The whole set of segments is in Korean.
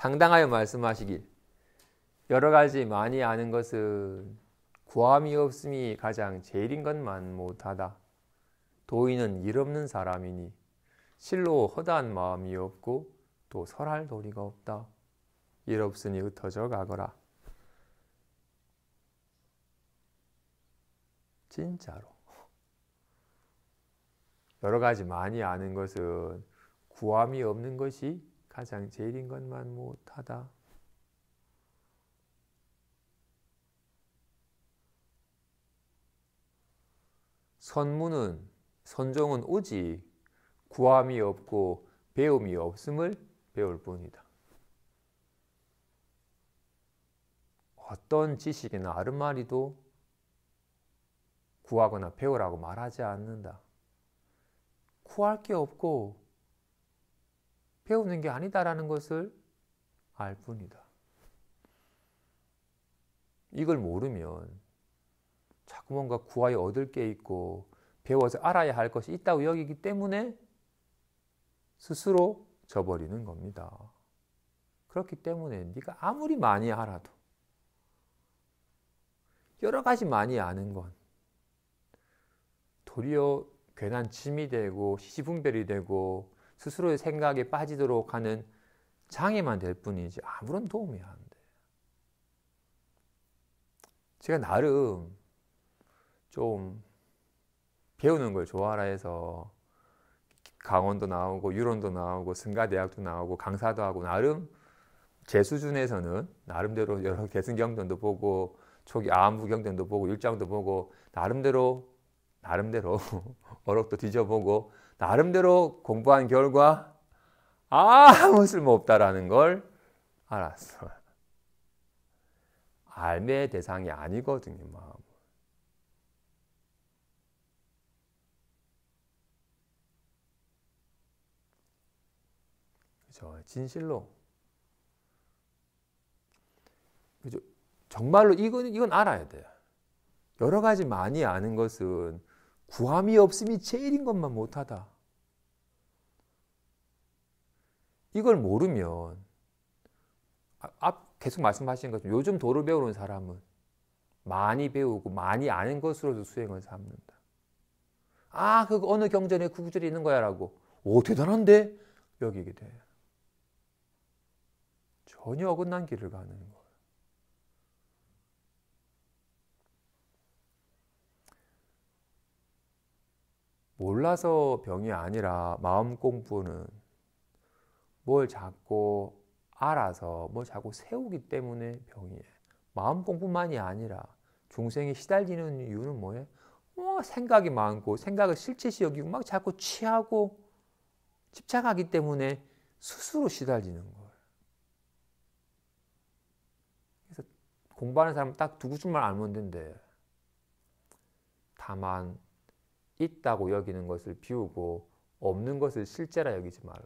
상당하여 말씀하시길 여러 가지 많이 아는 것은 구함이 없음이 가장 제일인 것만 못하다. 도인은 일 없는 사람이니 실로 허다한 마음이 없고 또 설할 도리가 없다. 일 없으니 흩어져 가거라. 진짜로 여러 가지 많이 아는 것은 구함이 없는 것이 가장 제일인 것만 못하다. 선종은 오직 구함이 없고 배움이 없음을 배울 뿐이다. 어떤 지식이나 아르마리도 구하거나 배우라고 말하지 않는다. 구할 게 없고 배우는 게 아니다라는 것을 알 뿐이다. 이걸 모르면 자꾸 뭔가 구하여 얻을 게 있고 배워서 알아야 할 것이 있다고 여기기 때문에 스스로 져버리는 겁니다. 그렇기 때문에 네가 아무리 많이 알아도 여러 가지 많이 아는 건 도리어 괜한 짐이 되고 시시분별이 되고 스스로의 생각에 빠지도록 하는 장애만 될 뿐이지 아무런 도움이 안 돼. 제가 나름 좀 배우는 걸 좋아하라 해서 강원도 나오고 유론도 나오고 승가대학도 나오고 강사도 하고 나름 제 수준에서는 나름대로 여러 계승경전도 보고 초기 아함부경전도 보고 일장도 보고 나름대로 어록도 뒤져보고 나름대로 공부한 결과 아무 쓸모없다라는 걸 알았어요. 알매의 대상이 아니거든요. 마음은. 그죠? 진실로. 그죠? 정말로 이건 알아야 돼요. 여러 가지 많이 아는 것은 구함이 없음이 제일인 것만 못하다. 이걸 모르면 계속 말씀하신 것처럼 요즘 도를 배우는 사람은 많이 배우고 많이 아는 것으로도 수행을 삼는다. 그거 어느 경전에 그 구절이 있는 거야 라고 오 대단한데? 여기게 돼요. 전혀 어긋난 길을 가는 거예요. 몰라서 병이 아니라 마음 공부는 뭘 자꾸 알아서 뭘 자꾸 세우기 때문에 병이에요. 마음 공부만이 아니라 중생이 시달리는 이유는 뭐예요? 생각이 많고 생각을 실체시 여기고 막 자꾸 취하고 집착하기 때문에 스스로 시달리는 거예요. 그래서 공부하는 사람은 딱 두 구절만 알면 된대. 다만 있다고 여기는 것을 비우고 없는 것을 실제라 여기지 말라.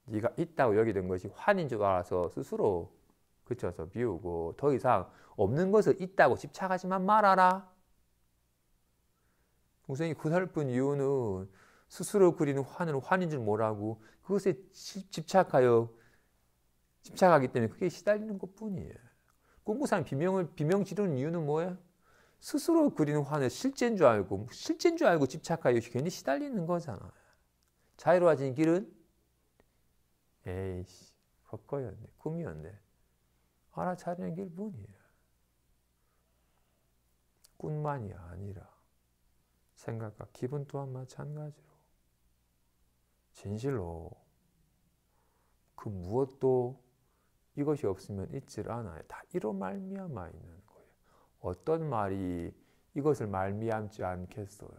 네가 있다고 여기는 것이 환인 줄 알아서 스스로 그쳐서 비우고 더 이상 없는 것을 있다고 집착하지만 말아라. 동생이 고달픈 이유는 스스로 그리는 환은 환인 줄 모르고 그것에 집착하기 때문에 그게 시달리는 것뿐이에요. 공부사는 비명 지르는 이유는 뭐예요? 스스로 그리는 환을 실제인 줄 알고 집착하여 괜히 시달리는 거잖아요. 자유로워진 길은 에이씨 헛거였네, 꿈이었네. 알아차리는 길뿐이에요. 꿈만이 아니라 생각과 기분 또한 마찬가지로 진실로 그 무엇도 이것이 없으면 있질 않아요. 다 이로 말미암아 있는 거예요. 어떤 말이 이것을 말미암지 않겠어요.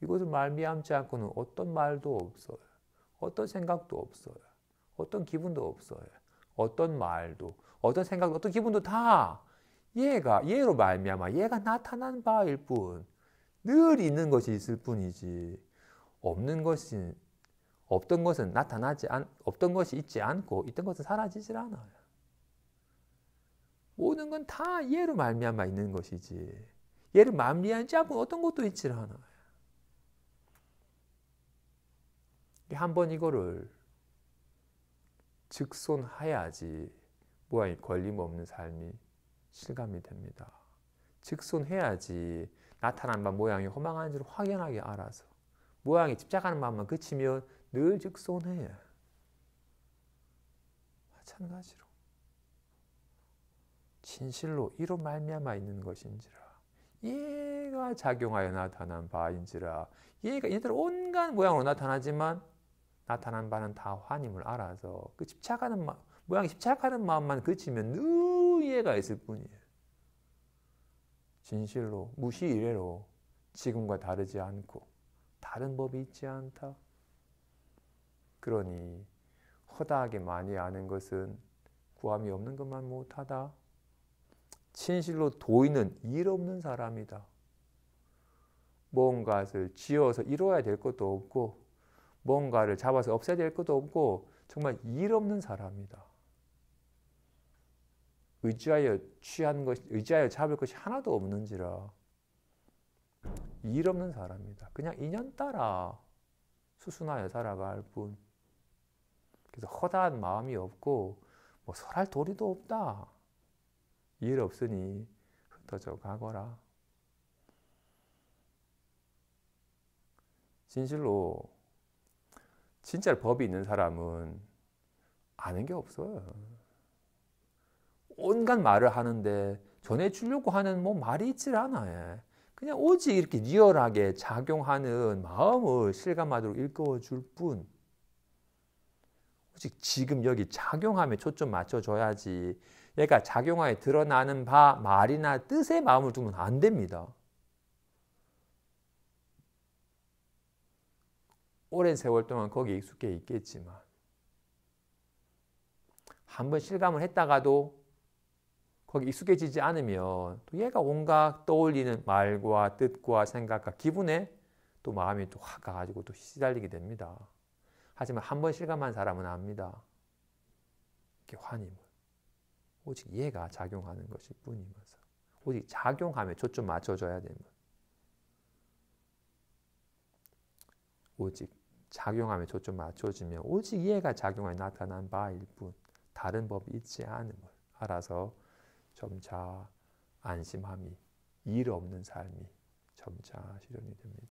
이것을 말미암지 않고는 어떤 말도 없어요. 어떤 생각도 없어요. 어떤 기분도 없어요. 어떤 말도, 어떤 생각도, 어떤 기분도 다 얘로 말미암아 얘가 나타난 바일 뿐, 늘 있는 것이 있을 뿐이지 없던 것은 없던 것이 있지 않고 있던 것은 사라지질 않아요. 모든 건 다 얘로 말미암아 있는 것이지 얘를 말미암지 않고 어떤 것도 있질 않아요. 한번 이거를 직손해야지 모양이 걸림없는 삶이 실감이 됩니다. 직손해야지 나타난 바 모양이 허망한지를 확연하게 알아서 모양에 집착하는 마음만 그치면 늘 직손해요. 마찬가지로 진실로 이로 말미암아 있는 것인지라 얘가 작용하여 나타난 바인지라 얘가 얘들 온갖 모양으로 나타나지만 나타난 바는 다 환임을 알아서 그 집착하는 모양에 집착하는 마음만 그치면 늘 이해가 있을 뿐이에요. 진실로 무시 이래로 지금과 다르지 않고 다른 법이 있지 않다. 그러니 허다하게 많이 아는 것은 구함이 없는 것만 못하다. 진실로 도인은 일 없는 사람이다. 뭔가를 지어서 이루어야 될 것도 없고 뭔가를 잡아서 없애야 될 것도 없고 정말 일 없는 사람이다. 의지하여 잡을 것이 하나도 없는지라 일 없는 사람이다. 그냥 인연 따라 수순하여 살아갈 뿐. 그래서 허다한 마음이 없고 뭐 설할 도리도 없다. 일 없으니 흩어져 가거라. 진실로 진짜 법이 있는 사람은 아는 게 없어요. 온갖 말을 하는데 전해주려고 하는 뭐 말이 있질 않아요. 그냥 오직 이렇게 리얼하게 작용하는 마음을 실감하도록 일깨워줄 뿐. 오직 지금 여기 작용함에 초점 맞춰줘야지 얘가 작용하에 드러나는 바 말이나 뜻에 마음을 두면 안 됩니다. 오랜 세월 동안 거기에 익숙해 있겠지만 한번 실감을 했다가도 거기 익숙해지지 않으면 또 얘가 온갖 떠올리는 말과 뜻과 생각과 기분에 또 마음이 또 확 가가지고 또 시달리게 됩니다. 하지만 한번 실감한 사람은 압니다. 이렇게 환임을. 오직 얘가 작용하는 것일 뿐이면서 오직 작용함에 초점 맞춰줘야 되면 오직 작용함에 초점 맞춰지면 오직 얘가 작용하여 나타난 바일 뿐 다른 법이 있지 않음을 알아서 점차 안심함이 일 없는 삶이 점차 실현이 됩니다.